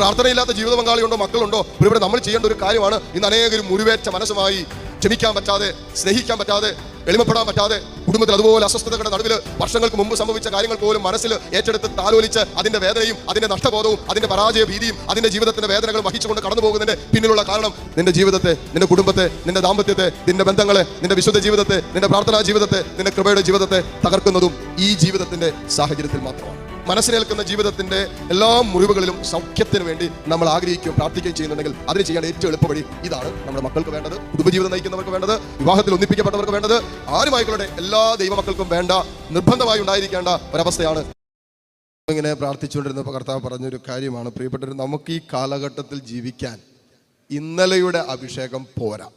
പ്രാർത്ഥനയില്ലാത്ത ജീവിത പങ്കാളിയുണ്ടോ, മക്കളുണ്ടോ? ഇവിടെ നമ്മൾ ചെയ്യേണ്ട ഒരു കാര്യമാണ്. ഇന്ന് അനേകരും മുറിവേറ്റ മനസ്സുമായി, ക്ഷമിക്കാൻ പറ്റാതെ, സ്നേഹിക്കാൻ പറ്റാതെ, എളിമപ്പെടാൻ പറ്റാതെ, കുടുംബത്തിൽ അതുപോലെ അസ്വസ്ഥതകളുടെ നടുവിൽ വർഷങ്ങൾക്ക് മുമ്പ് സംഭവിച്ച കാര്യങ്ങൾ പോലും മനസ്സിൽ ഏറ്റെടുത്ത് താലോലിച്ച് അതിന്റെ വേദനയും അതിന്റെ നഷ്ടബോധവും അതിന്റെ പരാജയ ഭീതിയും അതിന്റെ ജീവിതത്തിന്റെ വേദനകൾ വഹിച്ചുകൊണ്ട് കടന്നു പോകുന്നതിന്റെ പിന്നിലുള്ള കാരണം നിന്റെ ജീവിതത്തെ, നിന്റെ കുടുംബത്തെ, നിന്റെ ദാമ്പത്യത്തെ, നിന്റെ ബന്ധങ്ങളെ, നിന്റെ വിശുദ്ധ ജീവിതത്തെ, നിന്റെ പ്രാർത്ഥനാ ജീവിതത്തെ, നിന്റെ കൃപയുടെ ജീവിതത്തെ തകർക്കുന്നതും ഈ ജീവിതത്തിന്റെ സാഹചര്യത്തിൽ മാത്രമാണ്. മനസ്സിനേൽക്കുന്ന ജീവിതത്തിന്റെ എല്ലാ മുറിവുകളിലും സൗഖ്യത്തിന് വേണ്ടി നമ്മൾ ആഗ്രഹിക്കുകയും പ്രാർത്ഥിക്കുകയും ചെയ്യുന്നുണ്ടെങ്കിൽ അതിന് ചെയ്യേണ്ട ഏറ്റവും എളുപ്പവഴി ഇതാണ്. നമ്മുടെ മക്കൾക്ക് വേണ്ടത്, കുടുംബജീവിതം നയിക്കുന്നവർക്ക് വേണ്ടത്, വിവാഹത്തിൽ ഒന്നിപ്പിക്കപ്പെട്ടവർക്ക് വേണ്ടത്, ആരുമായിക്കളുടെ എല്ലാ ദൈവമക്കൾക്കും വേണ്ട, നിർബന്ധമായി ഉണ്ടായിരിക്കേണ്ട ഒരവസ്ഥയാണ്. ഇങ്ങനെ പ്രാർത്ഥിച്ചുകൊണ്ടിരുന്നപ്പോൾ കർത്താവ് പറഞ്ഞൊരു കാര്യമാണ്, പ്രിയപ്പെട്ടവർ, നമുക്ക് ഈ കാലഘട്ടത്തിൽ ജീവിക്കാൻ ഇന്നലെയുടെ അഭിഷേകം പോരാ.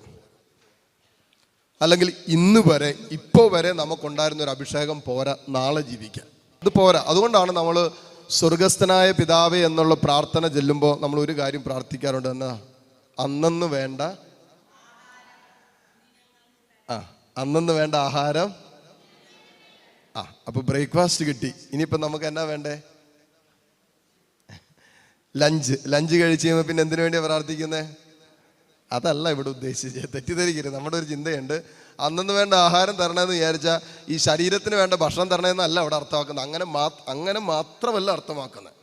അല്ലെങ്കിൽ ഇന്ന് വരെ, ഇപ്പോൾ വരെ നമുക്കുണ്ടായിരുന്ന ഒരു അഭിഷേകം പോരാ നാളെ ജീവിക്കാൻ. ഇത് പോരാ. അതുകൊണ്ടാണ് നമ്മൾ സ്വർഗസ്ഥനായ പിതാവേ എന്നുള്ള പ്രാർത്ഥന ചെല്ലുമ്പോൾ നമ്മൾ ഒരു കാര്യം പ്രാർത്ഥിക്കാറുണ്ട്. എന്നാ? അന്നന്ന് വേണ്ട അന്നന്ന് വേണ്ട ആഹാരം. അപ്പൊ ബ്രേക്ക്ഫാസ്റ്റ് കിട്ടി. ഇനിയിപ്പോൾ നമുക്ക് എന്നാ വേണ്ടേ? ലഞ്ച് കഴിച്ച് കഴിയുമ്പോൾ പിന്നെ എന്തിനു വേണ്ടിയാണ് പ്രാർത്ഥിക്കുന്നത്? അതല്ല ഇവിടെ ഉദ്ദേശിച്ചത്, തെറ്റിദ്ധരിക്കരുത്. നമ്മുടെ ഒരു ചിന്തയുണ്ട്, അന്നന്ന് വേണ്ട ആഹാരം തരണമെന്ന് വിചാരിച്ചാൽ ഈ ശരീരത്തിന് വേണ്ട ഭക്ഷണം തരണമെന്നല്ല അവിടെ അർത്ഥമാക്കുന്നത്. അങ്ങനെ മാത്രമല്ല അർത്ഥമാക്കുന്നത്.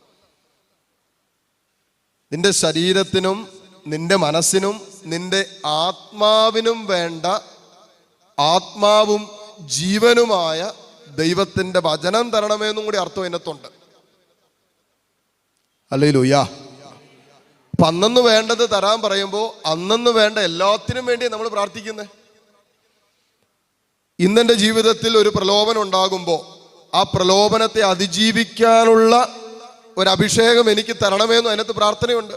നിന്റെ ശരീരത്തിനും നിന്റെ മനസ്സിനും നിന്റെ ആത്മാവിനും വേണ്ട ആത്മാവും ജീവനുമായ ദൈവത്തിന്റെ വചനം തരണമെന്നും കൂടി അർത്ഥം ഇതിനകത്തുണ്ട്. ഹല്ലേലൂയാ. അപ്പൊ അന്നന്ന് വേണ്ടത് തരാൻ പറയുമ്പോൾ അന്നന്ന് വേണ്ട എല്ലാത്തിനും വേണ്ടി നമ്മൾ പ്രാർത്ഥിക്കുന്നത്. ഇന്നെൻ്റെ ജീവിതത്തിൽ ഒരു പ്രലോഭനം ഉണ്ടാകുമ്പോൾ ആ പ്രലോഭനത്തെ അതിജീവിക്കാനുള്ള ഒരു അഭിഷേകം എനിക്ക് തരണമെന്നും അതിനകത്ത് പ്രാർത്ഥനയുണ്ട്.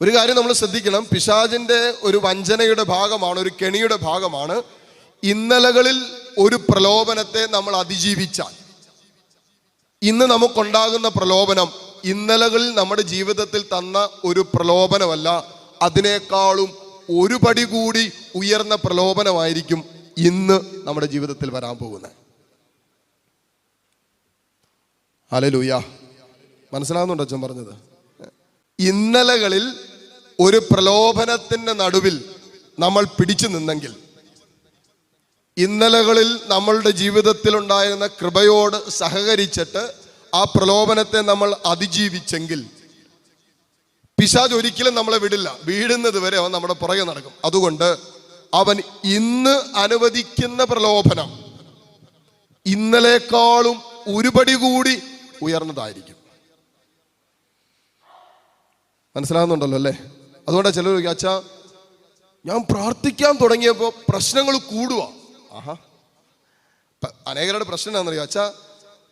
ഒരു കാര്യം നമ്മൾ ശ്രദ്ധിക്കണം, പിശാചിന്റെ ഒരു വഞ്ചനയുടെ ഭാഗമാണ്, ഒരു കെണിയുടെ ഭാഗമാണ് ഇന്നലകളിൽ ഒരു പ്രലോഭനത്തെ നമ്മൾ അതിജീവിച്ചാൽ. ഇന്ന് നമുക്കുണ്ടാകുന്ന പ്രലോഭനം ഇന്നലകളിൽ നമ്മുടെ ജീവിതത്തിൽ തന്ന ഒരു പ്രലോഭനമല്ല, അതിനേക്കാളും ഒരു പടി കൂടി ഉയർന്ന പ്രലോഭനമായിരിക്കും ഇന്ന് നമ്മുടെ ജീവിതത്തിൽ വരാൻ പോകുന്നത്. ഹല്ലേലൂയ. മനസ്സിലാവുന്നുണ്ടോ അച്ഛൻ പറഞ്ഞത്? ഇന്നലകളിൽ ഒരു പ്രലോഭനത്തിന്റെ നടുവിൽ നമ്മൾ പിടിച്ചു നിന്നെങ്കിൽ, ഇന്നലകളിൽ നമ്മളുടെ ജീവിതത്തിൽ ഉണ്ടായിരുന്ന കൃപയോട് സഹകരിച്ചിട്ട് ആ പ്രലോഭനത്തെ നമ്മൾ അതിജീവിച്ചെങ്കിൽ പിശാച് ഒരിക്കലും നമ്മളെ വിടില്ല. വീഴുന്നത് വരെ അവൻ നമ്മുടെ പുറകെ നടക്കും. അതുകൊണ്ട് അവൻ ഇന്ന് അനുവദിക്കുന്ന പ്രലോഭനം ഇന്നലേക്കാളും ഒരുപടി കൂടി ഉയർന്നതായിരിക്കും. മനസ്സിലാകുന്നുണ്ടല്ലോ അല്ലേ? അതുകൊണ്ടാണ് ചിലർ ചോദിക്കുക, അച്ഛാ ഞാൻ പ്രാർത്ഥിക്കാൻ തുടങ്ങിയപ്പോൾ പ്രശ്നങ്ങൾ കൂടുക. അനേകരുടെ പ്രശ്നം എന്താണെന്നറിയോ? അച്ഛാ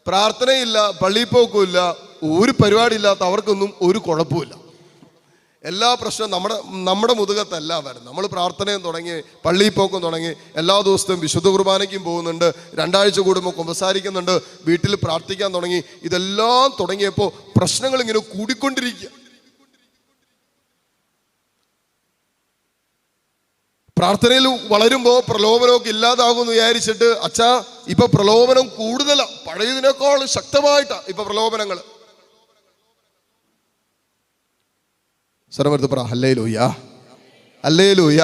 പ്രാർത്ഥനയില്ല, പള്ളിപ്പോക്കുമില്ല, ഒരു പരിപാടി ഇല്ലാത്ത അവർക്കൊന്നും ഒരു കുഴപ്പമില്ല. എല്ലാ പ്രശ്നവും നമ്മുടെ മുതുകത്തല്ല വരുന്നത്. നമ്മൾ പ്രാർത്ഥനയും തുടങ്ങി, പള്ളിപ്പോക്കും തുടങ്ങി, എല്ലാ ദിവസവും വിശുദ്ധ കുർബാനയ്ക്കും പോകുന്നുണ്ട്, 2 ആഴ്ച കൂടുമ്പോൾ കുമ്പസാരിക്കുന്നുണ്ട്, വീട്ടിൽ പ്രാർത്ഥിക്കാൻ തുടങ്ങി. ഇതെല്ലാം തുടങ്ങിയപ്പോൾ പ്രശ്നങ്ങൾ ഇങ്ങനെ കൂടിക്കൊണ്ടിരിക്കുക. പ്രാർത്ഥനയിൽ വളരുമ്പോൾ പ്രലോഭനമൊക്കെ ഇല്ലാതാകുമെന്ന് വിചാരിച്ചിട്ട് അച്ഛാ ഇപ്പൊ പ്രലോഭനം കൂടുതലാണ്, പഴയതിനേക്കാൾ ശക്തമായിട്ടാ ഇപ്പൊ പ്രലോഭനങ്ങൾ. സ്വരമെടുത്ത് പറ ഹല്ലേലൂയ, ഹല്ലേലൂയ.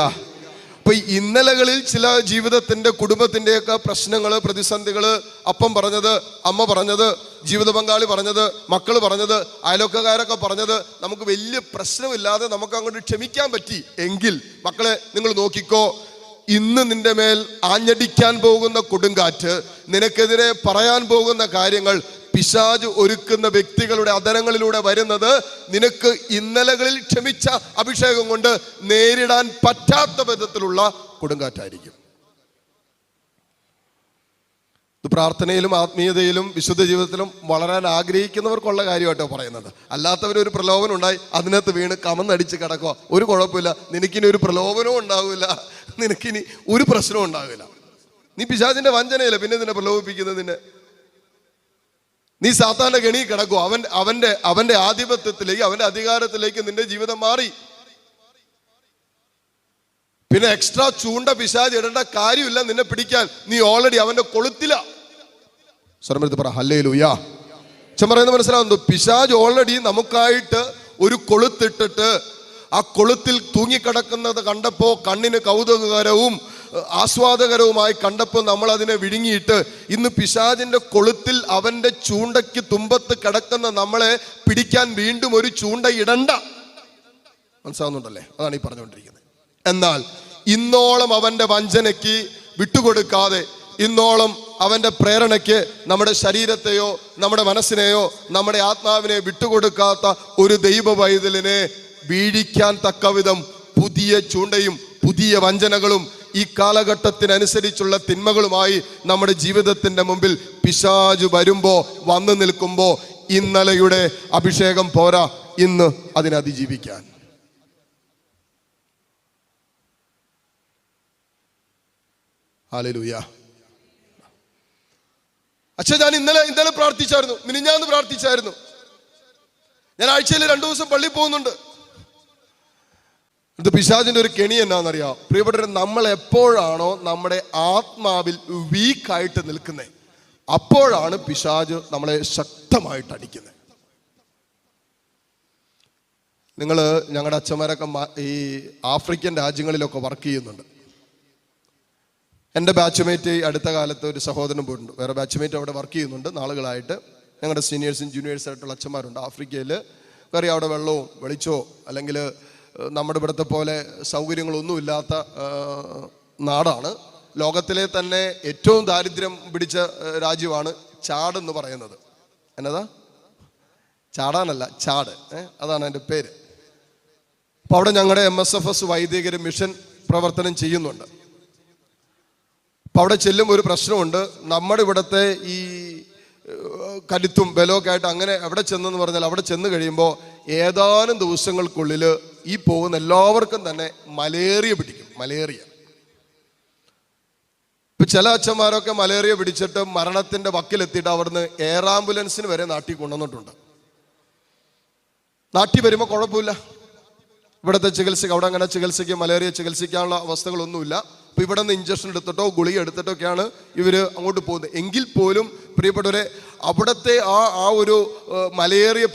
അപ്പൊ ഇന്നലകളിൽ ചില ജീവിതത്തിന്റെ കുടുംബത്തിന്റെയൊക്കെ പ്രശ്നങ്ങള്, പ്രതിസന്ധികള്, അപ്പം പറഞ്ഞത്, അമ്മ പറഞ്ഞത്, ജീവിത പങ്കാളി പറഞ്ഞത്, മക്കൾ പറഞ്ഞത്, അയൽവക്കക്കാരൊക്കെ പറഞ്ഞത് നമുക്ക് വലിയ പ്രശ്നമില്ലാതെ നമുക്ക് അങ്ങോട്ട് ക്ഷമിക്കാൻ പറ്റി എങ്കിൽ, മക്കളെ നിങ്ങൾ നോക്കിക്കോ, ഇന്ന് നിന്റെ മേൽ ആഞ്ഞടിക്കാൻ പോകുന്ന കൊടുങ്കാറ്റ്, നിനക്കെതിരെ പറയാൻ പോകുന്ന കാര്യങ്ങൾ, പിശാച് ഒരുക്കുന്ന വ്യക്തികളുടെ അധരങ്ങളിലൂടെ വരുന്നത് നിനക്ക് ഇന്നലകളിൽ ക്ഷമിച്ച അഭിഷേകം കൊണ്ട് നേരിടാൻ പറ്റാത്ത വിധത്തിലുള്ള കൊടുങ്കാറ്റായിരിക്കും. ഇത് പ്രാർത്ഥനയിലും ആത്മീയതയിലും വിശുദ്ധ ജീവിതത്തിലും വളരാൻ ആഗ്രഹിക്കുന്നവർക്കുള്ള കാര്യമായിട്ടോ പറയുന്നത്. അല്ലാത്തവരൊരു പ്രലോഭനം ഉണ്ടായി അതിനകത്ത് വീണ് കമന്നടിച്ച് കിടക്കുക, ഒരു കുഴപ്പമില്ല, നിനക്കിനി ഒരു പ്രലോഭനവും ഉണ്ടാവില്ല, നിനക്കിനി ഒരു പ്രശ്നവും ഉണ്ടാവില്ല. നീ പിശാചിന്റെ വഞ്ചനയില്ല പിന്നെ നിന്നെ പ്രലോഭിപ്പിക്കുന്നതിന്. നീ സാത്താന്റെ കെണി കിടക്കുക, അവന്റെ ആധിപത്യത്തിലേക്ക്, അവന്റെ അധികാരത്തിലേക്ക് നിന്റെ ജീവിതം മാറി. പിന്നെ എക്സ്ട്രാ ചൂണ്ട പിശാച് ഇടേണ്ട കാര്യമില്ല നിന്നെ പിടിക്കാൻ. നീ ഓൾറെഡി അവന്റെ കൊളുത്തില. സ്വരമെടുത്ത് പറ ഹല്ലേലൂയ, അച്ഛൻ പറയുന്നത് മനസ്സിലാവുന്നു. പിശാച് ഓൾറെഡി നമുക്കായിട്ട് ഒരു കൊളുത്തിട്ടിട്ട് ആ കൊളുത്തിൽ തൂങ്ങിക്കിടക്കുന്നത് കണ്ടപ്പോൾ കണ്ണിന് കൗതുകകരവും ആസ്വാദകരവുമായി കണ്ടപ്പോൾ നമ്മൾ അതിനെ വിഴുങ്ങിയിട്ട് ഇന്ന് പിശാചിന്റെ കൊളുത്തിൽ അവന്റെ ചൂണ്ടയ്ക്ക് തുമ്പത്ത് കിടക്കുന്ന നമ്മളെ പിടിക്കാൻ വീണ്ടും ഒരു ചൂണ്ട ഇടണ്ട. മനസ്സിലാവുന്നുണ്ടല്ലേ? അതാണ് ഈ പറഞ്ഞുകൊണ്ടിരിക്കുന്നത്. എന്നാൽ ഇന്നോളം അവന്റെ വഞ്ചനയ്ക്ക് വിട്ടുകൊടുക്കാതെ, ഇന്നോളം അവന്റെ പ്രേരണയ്ക്ക് നമ്മുടെ ശരീരത്തെയോ നമ്മുടെ മനസ്സിനെയോ നമ്മുടെ ആത്മാവിനെ വിട്ടുകൊടുക്കാത്ത ഒരു ദൈവ പൈതലിനെ വീഴിക്കാൻ തക്കവിധം പുതിയ ചൂണ്ടയും പുതിയ വഞ്ചനകളും ഈ കാലഘട്ടത്തിനനുസരിച്ചുള്ള തിന്മകളുമായി നമ്മുടെ ജീവിതത്തിന്റെ മുമ്പിൽ പിശാച് വരുമ്പോ വന്നു നിൽക്കുമ്പോ ഇന്നലെയുടെ അഭിഷേകം പോരാ, ഇന്ന് അതിനെ അതിജീവിക്കാൻ. ഹല്ലേലൂയ. അച്ഛാ, ഞാൻ ഇന്നലെ പ്രാർത്ഥിച്ചായിരുന്നു, മിനിഞ്ഞാന്ന് പ്രാർത്ഥിച്ചായിരുന്നു. ഞാൻ ആഴ്ചയിൽ 2 ദിവസം പള്ളി പോകുന്നുണ്ട്. ഇത് പിശാചിന്റെ ഒരു കെണി എന്നാണെന്നറിയാം പ്രിയപ്പെട്ടവരെ. നമ്മൾ എപ്പോഴാണോ നമ്മുടെ ആത്മാവിൽ വീക്കായിട്ട് നിൽക്കുന്നത്, അപ്പോഴാണ് പിശാച് നമ്മളെ ശക്തമായിട്ട് അടിക്കുന്നത്. നിങ്ങൾ ഞങ്ങളുടെ അച്ഛന്മാരൊക്കെ ഈ ആഫ്രിക്കൻ രാജ്യങ്ങളിലൊക്കെ വർക്ക് ചെയ്യുന്നുണ്ട്. എൻ്റെ ബാച്ച്മേറ്റ് അടുത്ത കാലത്ത് ഒരു സഹോദരൻ പോയിട്ടുണ്ട്. വേറെ ബാച്ച്മേറ്റ് അവിടെ വർക്ക് ചെയ്യുന്നുണ്ട് നാളുകളായിട്ട്. ഞങ്ങളുടെ സീനിയേഴ്സും ജൂനിയേഴ്സും ആയിട്ടുള്ള അച്ഛന്മാരുണ്ട് ആഫ്രിക്കയിൽ. വേറെ അവിടെ വെള്ളവും വെളിച്ചോ അല്ലെങ്കിൽ നമ്മുടെ ഇവിടുത്തെ പോലെ സൗകര്യങ്ങളൊന്നുമില്ലാത്ത നാടാണ്. ലോകത്തിലെ തന്നെ ഏറ്റവും ദാരിദ്ര്യം പിടിച്ച രാജ്യമാണ് ചാഡ് എന്ന് പറയുന്നത്. എന്നതാ? ചാടാനല്ല, ചാഡ്, അതാണ് എൻ്റെ പേര്. അപ്പോൾ അവിടെ ഞങ്ങളുടെ MSFS വൈദികർ മിഷൻ പ്രവർത്തനം ചെയ്യുന്നുണ്ട്. അപ്പോൾ അവിടെ ചെല്ലുമ്പോൾ ഒരു പ്രശ്നമുണ്ട്. നമ്മുടെ ഇവിടുത്തെ ഈ കരുത്തും ബലമൊക്കെ ആയിട്ട് അങ്ങനെ അവിടെ ചെന്നെന്ന് പറഞ്ഞാൽ അവിടെ ചെന്ന് കഴിയുമ്പോൾ ഏതാനും ദിവസങ്ങൾക്കുള്ളിൽ ഈ പോകുന്ന എല്ലാവർക്കും തന്നെ മലേറിയ പിടിക്കും. മലേറിയ. ഇപ്പം ചില അച്ഛന്മാരൊക്കെ മലേറിയ പിടിച്ചിട്ട് മരണത്തിൻ്റെ വക്കിലെത്തിയിട്ട് അവിടുന്ന് എയർ ആംബുലൻസിന് വരെ നാട്ടിൽ കൊണ്ടുവന്നിട്ടുണ്ട്. നാട്ടിൽ വരുമ്പോൾ കുഴപ്പമില്ല, ഇവിടുത്തെ ചികിത്സയ്ക്ക് അവിടെ അങ്ങനെ ചികിത്സയ്ക്ക് മലേറിയ ചികിത്സിക്കാനുള്ള അവസ്ഥകളൊന്നുമില്ല. അപ്പോൾ ഇവിടെ നിന്ന് ഇഞ്ചക്ഷൻ എടുത്തിട്ടോ ഗുളിക എടുത്തിട്ടൊക്കെയാണ് ഇവർ അങ്ങോട്ട് പോകുന്നത്. എങ്കിൽ പോലും പ്രിയപ്പെട്ടവരെ, അവിടുത്തെ ആ ഒരു മലേറിയ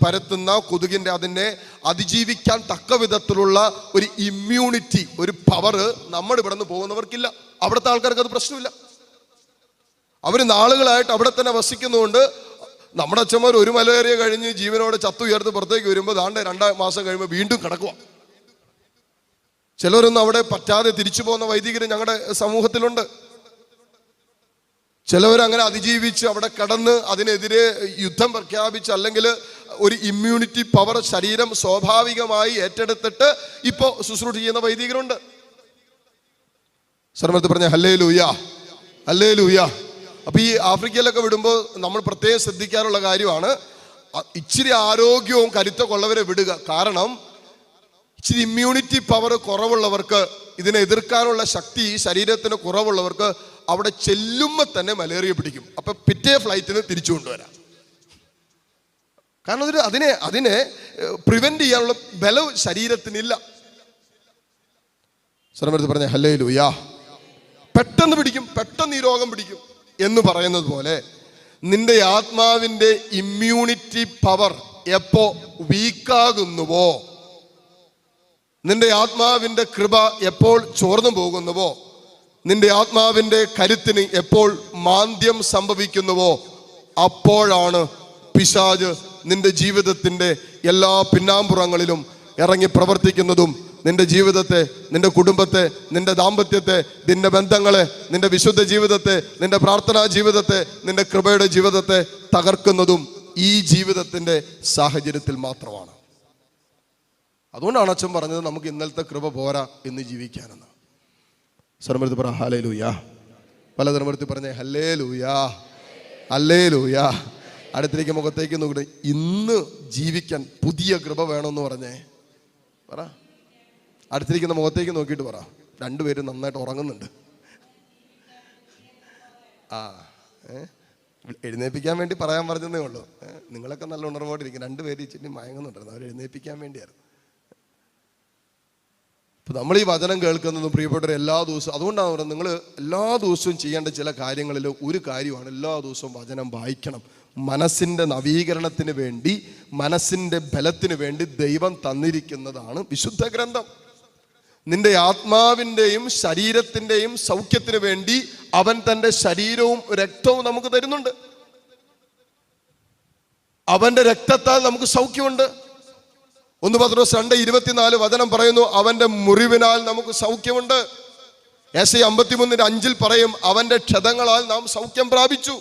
പരത്തുന്ന കൊതുകിൻ്റെ അതിനെ അതിജീവിക്കാൻ തക്ക വിധത്തിലുള്ള ഒരു ഇമ്മ്യൂണിറ്റി, ഒരു പവർ നമ്മുടെ ഇവിടെ നിന്ന് പോകുന്നവർക്കില്ല. അവിടുത്തെ ആൾക്കാർക്ക് അത് പ്രശ്നമില്ല. അവർ നാളുകളായിട്ട് അവിടെ തന്നെ വസിക്കുന്നതുകൊണ്ട് നമ്മുടെ അച്ഛന്മാർ ഒരു മലേറിയ കഴിഞ്ഞ് ജീവനോടെ ചത്തുയർത്ത് പുറത്തേക്ക് വരുമ്പോൾ 2 മാസം കഴിയുമ്പോൾ വീണ്ടും കിടക്കുക. ചിലരൊന്നും അവിടെ പറ്റാതെ തിരിച്ചു പോകുന്ന വൈദികർ ഞങ്ങളുടെ സമൂഹത്തിലുണ്ട്. ചിലവരങ്ങനെ അതിജീവിച്ച് അവിടെ കടന്ന് അതിനെതിരെ യുദ്ധം പ്രഖ്യാപിച്ച് അല്ലെങ്കിൽ ഒരു ഇമ്മ്യൂണിറ്റി പവർ ശരീരം സ്വാഭാവികമായി ഏറ്റെടുത്തിട്ട് ഇപ്പോൾ ശുശ്രൂഷ ചെയ്യുന്ന വൈദികരുണ്ട്. സർമ്മത്ത് പറഞ്ഞ ഹല്ലേലൂയ, ഹല്ലേലൂയ. അപ്പൊ ഈ ആഫ്രിക്കയിലൊക്കെ വിടുമ്പോൾ നമ്മൾ പ്രത്യേകം ശ്രദ്ധിക്കാനുള്ള കാര്യമാണ്, ഇച്ചിരി ആരോഗ്യവും കരുത്തൊക്കെ ഉള്ളവരെ വിടുക. കാരണം ഇച്ചിരി ഇമ്മ്യൂണിറ്റി പവർ കുറവുള്ളവർക്ക്, ഇതിനെ എതിർക്കാനുള്ള ശക്തി ശരീരത്തിന് കുറവുള്ളവർക്ക് അവിടെ ചെല്ലുമ്പോൾ തന്നെ മലേറിയ പിടിക്കും. അപ്പൊ പിറ്റേ ഫ്ലൈറ്റിന് തിരിച്ചു കൊണ്ടുവരാം. കാരണം അതിനെ പ്രിവെന്റ് ചെയ്യാനുള്ള ബലം ശരീരത്തിനില്ല. ശ്രമത്തിൽ പറഞ്ഞ ഹല്ലേലൂയ. പെട്ടെന്ന് പിടിക്കും, പെട്ടെന്ന് ഈ രോഗം പിടിക്കും എന്ന് പറയുന്നത് പോലെ നിന്റെ ആത്മാവിന്റെ ഇമ്മ്യൂണിറ്റി പവർ എപ്പോ വീക്കാകുന്നുവോ, നിന്റെ ആത്മാവിന്റെ കൃപ എപ്പോൾ ചോർന്നു പോകുന്നുവോ, നിന്റെ ആത്മാവിന്റെ കരുത്തിന് എപ്പോൾ മാന്ദ്യം സംഭവിക്കുന്നുവോ, അപ്പോഴാണ് പിശാച് നിന്റെ ജീവിതത്തിന്റെ എല്ലാ പിന്നാമ്പുറങ്ങളിലും ഇറങ്ങി പ്രവർത്തിക്കുന്നതും നിന്റെ ജീവിതത്തെ, നിന്റെ കുടുംബത്തെ, നിന്റെ ദാമ്പത്യത്തെ, നിന്റെ ബന്ധങ്ങളെ, നിന്റെ വിശുദ്ധ ജീവിതത്തെ, നിന്റെ പ്രാർത്ഥനാ ജീവിതത്തെ, നിന്റെ കൃപയുടെ ജീവിതത്തെ തകർക്കുന്നതും ഈ ജീവിതത്തിന്റെ സാഹചര്യത്തിൽ മാത്രമാണ്. അതുകൊണ്ടാണ് അച്ഛൻ പറഞ്ഞത് നമുക്ക് ഇന്നലത്തെ കൃപ പോരാ ഇന്ന് ജീവിക്കാനെന്ന്. സർമൃത്തി പറ ഹല്ലേലൂയ. പല ധർമ്മത്തിൽ പറഞ്ഞേ ഹല്ലേലൂയ, ഹല്ലേലൂയ. അടുത്തേക്ക് മുഖത്തേക്ക് നോക്കിട്ട് ഇന്ന് ജീവിക്കാൻ പുതിയ കൃപ വേണമെന്ന് പറഞ്ഞേ പറ. അടുത്തിരിക്കുന്ന മുഖത്തേക്ക് നോക്കിയിട്ട് പറ. 2 പേരും നന്നായിട്ട് ഉറങ്ങുന്നുണ്ട്. എഴുന്നേൽപ്പിക്കാൻ വേണ്ടി പറയാൻ പറഞ്ഞതേ ഉള്ളൂ. നിങ്ങളൊക്കെ നല്ല ഉണർവോടിരിക്കും. 2 പേര് ഇച്ചിരി മയങ്ങുന്നുണ്ടായിരുന്നു. അവർ എഴുന്നേൽപ്പിക്കാൻ വേണ്ടിയായിരുന്നു. ഇപ്പം നമ്മൾ ഈ വചനം കേൾക്കുന്നതും പ്രിയപ്പെട്ടവർ എല്ലാ ദിവസവും, അതുകൊണ്ടാണ് പറയുന്നത് നിങ്ങൾ എല്ലാ ദിവസവും ചെയ്യേണ്ട ചില കാര്യങ്ങളിൽ ഒരു കാര്യമാണ് എല്ലാ ദിവസവും വചനം വായിക്കണം. മനസ്സിൻ്റെ നവീകരണത്തിന് വേണ്ടി, മനസ്സിൻ്റെ ബലത്തിന് വേണ്ടി ദൈവം തന്നിരിക്കുന്നതാണ് വിശുദ്ധ ഗ്രന്ഥം. നിന്റെ ആത്മാവിൻ്റെയും ശരീരത്തിൻ്റെയും സൗഖ്യത്തിന് വേണ്ടി അവൻ തൻ്റെ ശരീരവും രക്തവും നമുക്ക് തരുന്നുണ്ട്. അവന്റെ രക്തത്താൽ നമുക്ക് സൗഖ്യമുണ്ട്. 1 പത്രോസ് 2:24 വചനം പറയുന്നു, അവന്റെ മുറിവിനാൽ നമുക്ക് സൗഖ്യമുണ്ട്. യെശയ്യാ 53:5 പറയും, അവന്റെ ക്ഷതങ്ങളാൽ നാം സൗഖ്യം പ്രാപിച്ചു.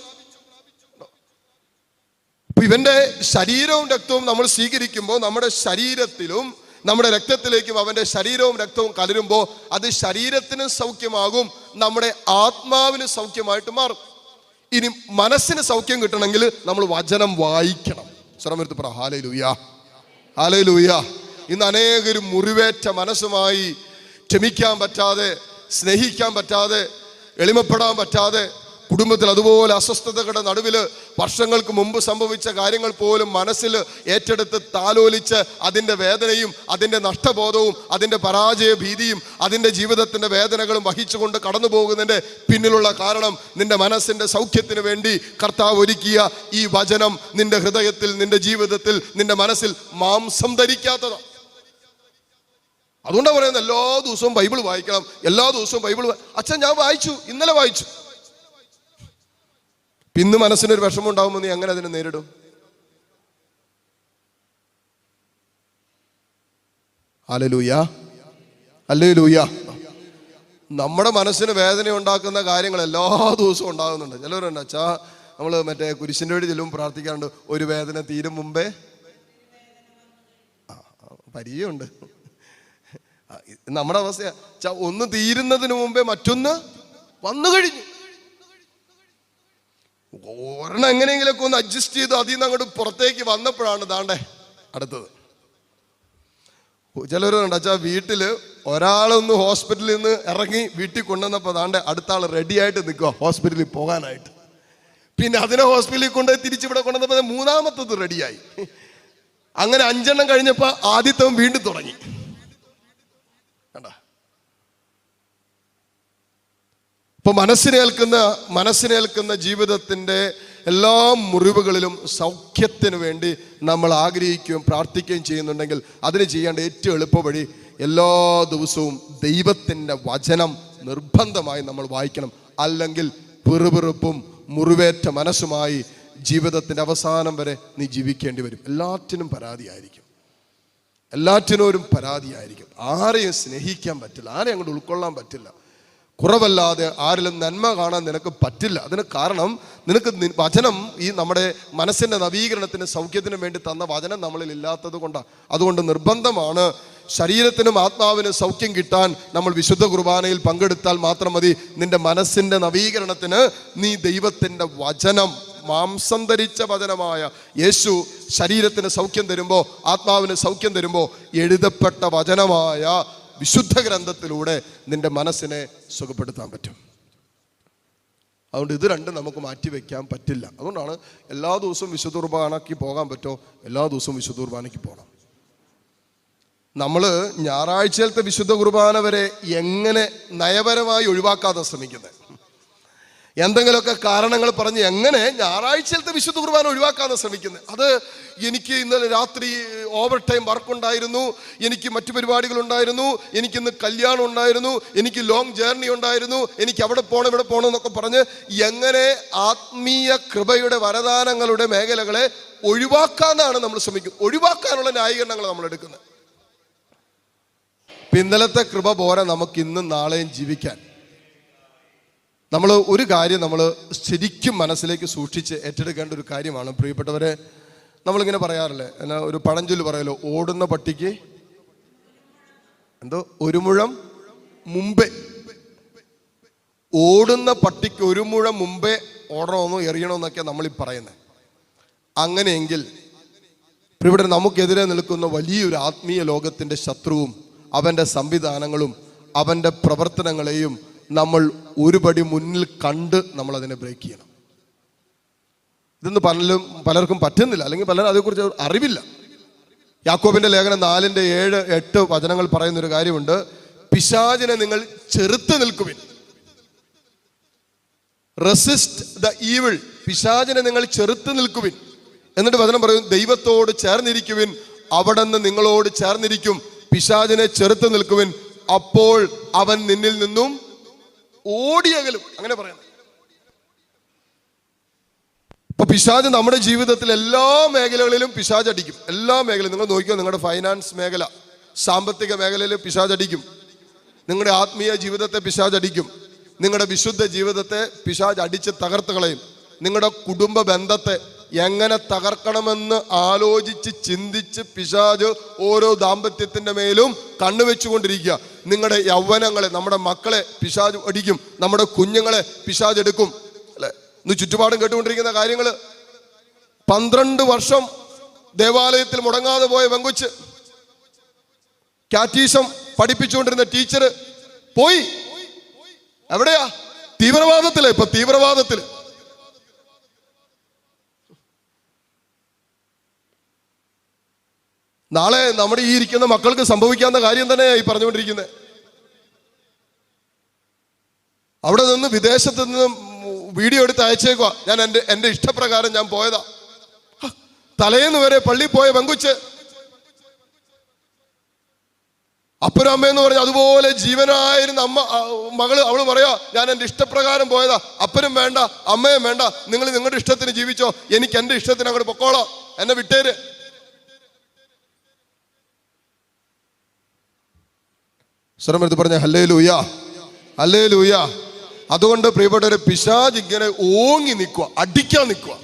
ഇവന്റെ ശരീരവും രക്തവും നമ്മൾ സ്വീകരിക്കുമ്പോൾ നമ്മുടെ ശരീരത്തിലും നമ്മുടെ രക്തത്തിലേക്കും അവന്റെ ശരീരവും രക്തവും കലരുമ്പോൾ അത് ശരീരത്തിന് സൗഖ്യമാകും, നമ്മുടെ ആത്മാവിന് സൗഖ്യമായിട്ട് മാറും. ഇനി മനസ്സിന് സൗഖ്യം കിട്ടണമെങ്കിൽ നമ്മൾ വചനം വായിക്കണം. ശ്രമമെടുത്ത് പറ ഹല്ലേലൂയ, ഹല്ലേലൂയ. ഇന്ന് അനേകരും മുറിവേറ്റ മനസ്സുമായി ക്ഷമിക്കാൻ പറ്റാതെ, സ്നേഹിക്കാൻ പറ്റാതെ, എളിമപ്പെടാൻ പറ്റാതെ, കുടുംബത്തിൽ അതുപോലെ അസ്വസ്ഥതകളുടെ നടുവിൽ വർഷങ്ങൾക്ക് മുമ്പ് സംഭവിച്ച കാര്യങ്ങൾ പോലും മനസ്സിൽ ഏറ്റെടുത്ത് താലോലിച്ച് അതിൻ്റെ വേദനയും അതിൻ്റെ നഷ്ടബോധവും അതിൻ്റെ പരാജയ ഭീതിയും അതിൻ്റെ ജീവിതത്തിൻ്റെ വേദനകളും വഹിച്ചുകൊണ്ട് കടന്നു പോകുന്നതിൻ്റെ പിന്നിലുള്ള കാരണം നിന്റെ മനസ്സിൻ്റെ സൗഖ്യത്തിന് വേണ്ടി കർത്താവ് ഒരുക്കിയ ഈ വചനം നിന്റെ ഹൃദയത്തിൽ, നിന്റെ ജീവിതത്തിൽ, നിന്റെ മനസ്സിൽ മാംസം ധരിക്കാത്തതാണ്. അതുകൊണ്ടാണ് പറയുന്നത് എല്ലാ ദിവസവും ബൈബിൾ വായിക്കണം, എല്ലാ ദിവസവും ബൈബിൾ. അച്ഛൻ ഞാൻ വായിച്ചു, ഇന്നലെ വായിച്ചു. ഇന്ന് മനസ്സിനൊരു വിഷമം ഉണ്ടാകുമ്പോൾ നീ എങ്ങനെ അതിനെ നേരിടും? Hallelujah, hallelujah. നമ്മുടെ മനസ്സിന് വേദന ഉണ്ടാക്കുന്ന കാര്യങ്ങൾ എല്ലാ ദിവസവും ഉണ്ടാകുന്നുണ്ട്. ചിലവരുണ്ട്, അച്ഛാ നമ്മൾ മറ്റേ കുരിശിൻ്റെ വഴി ചെല്ലുമ്പോൾ പ്രാർത്ഥിക്കാറുണ്ട്, ഒരു വേദന തീരും മുമ്പേ. പരിചയമുണ്ട്. നമ്മുടെ അവസ്ഥ ഒന്ന് തീരുന്നതിന് മുമ്പേ മറ്റൊന്ന് വന്നു കഴിഞ്ഞു. ഒരെണ്ണം എങ്ങനെയെങ്കിലൊക്കെ ഒന്ന് അഡ്ജസ്റ്റ് ചെയ്ത് അതിൽ നിന്ന് അങ്ങോട്ട് പുറത്തേക്ക് വന്നപ്പോഴാണ് ദാണ്ടെ അടുത്തത്. ചിലരുണ്ട്, അച്ഛാ വീട്ടിൽ ഒരാളൊന്ന് ഹോസ്പിറ്റലിൽ നിന്ന് ഇറങ്ങി വീട്ടിൽ കൊണ്ടുവന്നപ്പോൾ ദാണ്ടെ അടുത്ത ആൾ റെഡി ആയിട്ട് നിൽക്കുക ഹോസ്പിറ്റലിൽ പോകാനായിട്ട്. പിന്നെ അതിനെ ഹോസ്പിറ്റലിൽ കൊണ്ടുപോയി തിരിച്ചിവിടെ കൊണ്ടുവന്നപ്പോൾ മൂന്നാമത്തത് റെഡിയായി. അങ്ങനെ 5 എണ്ണം കഴിഞ്ഞപ്പോൾ ആദ്യത്തെ വീണ്ടും തുടങ്ങി. ഇപ്പൊ മനസ്സിനേൽക്കുന്ന ജീവിതത്തിൻ്റെ എല്ലാ മുറിവുകളിലും സൗഖ്യത്തിന് വേണ്ടി നമ്മൾ ആഗ്രഹിക്കുകയും പ്രാർത്ഥിക്കുകയും ചെയ്യുന്നുണ്ടെങ്കിൽ അതിന് ചെയ്യേണ്ട ഏറ്റവും എളുപ്പ വഴി എല്ലാ ദിവസവും ദൈവത്തിൻ്റെ വചനം നിർബന്ധമായി നമ്മൾ വായിക്കണം. അല്ലെങ്കിൽ പിറുപിറുപ്പും മുറിവേറ്റ മനസ്സുമായി ജീവിതത്തിൻ്റെ അവസാനം വരെ നീ ജീവിക്കേണ്ടി വരും. എല്ലാറ്റിനും പരാതിയായിരിക്കും, എല്ലാറ്റിനോരും പരാതിയായിരിക്കും. ആരെയും സ്നേഹിക്കാൻ പറ്റില്ല, ആരെയും അങ്ങോട്ട് ഉൾക്കൊള്ളാൻ പറ്റില്ല. കുറവല്ലാതെ ആരിലും നന്മ കാണാൻ നിനക്ക് പറ്റില്ല. അതിന് കാരണം നിനക്ക് വചനം, ഈ നമ്മുടെ മനസ്സിൻ്റെ നവീകരണത്തിന് സൗഖ്യത്തിനും വേണ്ടി തന്ന വചനം നമ്മളിൽ ഇല്ലാത്തത് കൊണ്ടാണ്. അതുകൊണ്ട് നിർബന്ധമാണ്, ശരീരത്തിനും ആത്മാവിനും സൗഖ്യം കിട്ടാൻ നമ്മൾ വിശുദ്ധ കുർബാനയിൽ പങ്കെടുത്താൽ മാത്രം മതി. നിന്റെ മനസ്സിൻ്റെ നവീകരണത്തിന് നീ ദൈവത്തിൻ്റെ വചനം, മാംസം ധരിച്ച വചനമായ യേശു ശരീരത്തിന് സൗഖ്യം തരുമ്പോൾ, ആത്മാവിന് സൗഖ്യം തരുമ്പോൾ എഴുതപ്പെട്ട വചനമായ വിശുദ്ധ ഗ്രന്ഥത്തിലൂടെ നിന്റെ മനസ്സിനെ സുഖപ്പെടുത്താൻ പറ്റും. അതുകൊണ്ട് ഇത് രണ്ടും നമുക്ക് മാറ്റിവെക്കാൻ പറ്റില്ല. അതുകൊണ്ടാണ് എല്ലാ ദിവസവും വിശുദ്ധ കുർബാനയ്ക്ക് പോകാൻ പറ്റുമോ എല്ലാ ദിവസവും വിശുദ്ധ കുർബാനയ്ക്ക് പോകണം. നമ്മൾ ഞായറാഴ്ചയിലത്തെ വിശുദ്ധ കുർബാന വരെ എങ്ങനെ നയപരമായി ഒഴിവാക്കാതെ ശ്രമിക്കുന്നത്, എന്തെങ്കിലുമൊക്കെ കാരണങ്ങൾ പറഞ്ഞ് എങ്ങനെ ഞായറാഴ്ചയിലത്തെ വിശുദ്ധ കുർബാന ഒഴിവാക്കാതെ ശ്രമിക്കുന്നത്. അത് എനിക്ക് ഇന്നലെ രാത്രി ഓവർ ടൈം വർക്കുണ്ടായിരുന്നു, എനിക്ക് മറ്റു പരിപാടികളുണ്ടായിരുന്നു, എനിക്കിന്ന് കല്യാണം ഉണ്ടായിരുന്നു, എനിക്ക് ലോങ് ജേർണി ഉണ്ടായിരുന്നു, എനിക്ക് അവിടെ പോകണം ഇവിടെ പോകണം എന്നൊക്കെ പറഞ്ഞ് എങ്ങനെ ആത്മീയ കൃപയുടെ വരദാനങ്ങളുടെ മേഖലകളെ ഒഴിവാക്കാനാണ് നമ്മൾ ശ്രമിക്കുന്നത്. ഒഴിവാക്കാനുള്ള ന്യായീകരണങ്ങൾ നമ്മൾ എടുക്കുന്നത്. ഇന്നലത്തെ കൃപ പോരാ നമുക്ക് ഇന്നും നാളെയും ജീവിക്കാൻ. നമ്മൾ ഒരു കാര്യം നമ്മൾ ശരിക്കും മനസ്സിലേക്ക് സൂക്ഷിച്ച് ഏറ്റെടുക്കേണ്ട ഒരു കാര്യമാണ് പ്രിയപ്പെട്ടവരെ. നമ്മളിങ്ങനെ പറയാറില്ലേ, എന്നാ ഒരു പഴഞ്ചൊല്ല് പറയല്ലോ, ഓടുന്ന പട്ടിക്ക് എന്തോ ഒരു മുഴം മുമ്പേ. ഓടുന്ന പട്ടിക്ക് ഒരു മുഴം മുമ്പേ ഓടണമെന്നോ എറിയണമെന്നൊക്കെ നമ്മളീ പറയുന്നത്. അങ്ങനെയെങ്കിൽ ഇവിടെ നമുക്കെതിരെ നിൽക്കുന്ന വലിയൊരു ആത്മീയ ലോകത്തിൻ്റെ ശത്രുവും അവൻ്റെ സംവിധാനങ്ങളും അവൻ്റെ പ്രവർത്തനങ്ങളെയും നമ്മൾ ഒരുപടി മുന്നിൽ കണ്ട് നമ്മളതിനെ ബ്രേക്ക് ചെയ്യണം. ഇതൊന്നും പലർക്കും പറ്റുന്നില്ല, അല്ലെങ്കിൽ പലരും അതേക്കുറിച്ച് അറിവില്ല. യാക്കോബിന്റെ ലേഖനം 4:7-8 വചനങ്ങൾ പറയുന്നൊരു കാര്യമുണ്ട്, പിശാചിനെ നിങ്ങൾ ചെറുത്ത് നിൽക്കുവിൻ. Resist the evil. പിശാചിനെ നിങ്ങൾ ചെറുത്ത് നിൽക്കുവിൻ. എന്നിട്ട് വചനം പറയും, ദൈവത്തോട് ചേർന്നിരിക്കുവിൻ, അവിടെ നിന്ന് നിങ്ങളോട് ചേർന്നിരിക്കും. പിശാചിനെ ചെറുത്ത് നിൽക്കുവിൻ, അപ്പോൾ അവൻ നിന്നിൽ നിന്നും ഓടിയകലും. അങ്ങനെ പറയുന്നത്. അപ്പൊ പിശാച് നമ്മുടെ ജീവിതത്തിൽ എല്ലാ മേഖലകളിലും പിശാച് അടിക്കും. എല്ലാ മേഖലയും നിങ്ങൾ നോക്കിയോ, നിങ്ങളുടെ ഫൈനാൻസ് മേഖല, സാമ്പത്തിക മേഖലയിൽ പിശാച് അടിക്കും. നിങ്ങളുടെ ആത്മീയ ജീവിതത്തെ പിശാച് അടിക്കും. നിങ്ങളുടെ വിശുദ്ധ ജീവിതത്തെ പിശാച് അടിച്ച് തകർത്ത് കളയും. നിങ്ങളുടെ കുടുംബ ബന്ധത്തെ എങ്ങനെ തകർക്കണമെന്ന് ആലോചിച്ച് ചിന്തിച്ച് പിശാച് ഓരോ ദാമ്പത്യത്തിന്റെ മേലും കണ്ണുവെച്ചുകൊണ്ടിരിക്കുക. നിങ്ങളുടെ യൗവനങ്ങളെ, നമ്മുടെ മക്കളെ പിശാച് അടിക്കും. നമ്മുടെ കുഞ്ഞുങ്ങളെ പിശാച് എടുക്കും. അല്ലെ, ഇന്ന് ചുറ്റുപാടും കേട്ടുകൊണ്ടിരിക്കുന്ന കാര്യങ്ങൾ. 12 വർഷം ദേവാലയത്തിൽ മുടങ്ങാതെ പോയ പെങ്കൊച്ച്, കാറ്റീസം പഠിപ്പിച്ചുകൊണ്ടിരുന്ന ടീച്ചർ പോയി. എവിടെയാ? തീവ്രവാദത്തില്. ഇപ്പൊ തീവ്രവാദത്തില്. നാളെ നമ്മുടെ ഈ ഇരിക്കുന്ന മക്കൾക്ക് സംഭവിക്കാവുന്ന കാര്യം തന്നെയാണ് ഈ പറഞ്ഞുകൊണ്ടിരിക്കുന്നത്. അവിടെ നിന്ന് വിദേശത്ത് നിന്ന് വീഡിയോ എടുത്ത് അയച്ചേക്കുക, ഞാൻ എൻ്റെ ഇഷ്ടപ്രകാരം ഞാൻ പോയതാ. തലേന്ന് വരെ പള്ളി പോയ പെങ്കുച്ച്, അപ്പനും അമ്മയെന്ന് പറഞ്ഞ അതുപോലെ ജീവനായിരുന്ന മകള്, അവള് പറയാ, ഞാൻ എൻ്റെ ഇഷ്ടപ്രകാരം പോയതാ, അപ്പനും വേണ്ട അമ്മയും വേണ്ട, നിങ്ങൾ നിങ്ങളുടെ ഇഷ്ടത്തിന് ജീവിച്ചോ, എനിക്ക് എൻ്റെ ഇഷ്ടത്തിന് അങ്ങോട്ട് പൊക്കോളാം, എന്നെ വിട്ടേര്. സ്വരമെടുത്ത് പറഞ്ഞ ഹല്ലേലൂയ, ഹല്ലേലൂയ. അതുകൊണ്ട് പ്രിയപ്പെട്ടവരെ, പിശാച് ഇങ്ങനെ ഓങ്ങി നിൽക്കുക, അടിക്കാൻ നിൽക്കുക.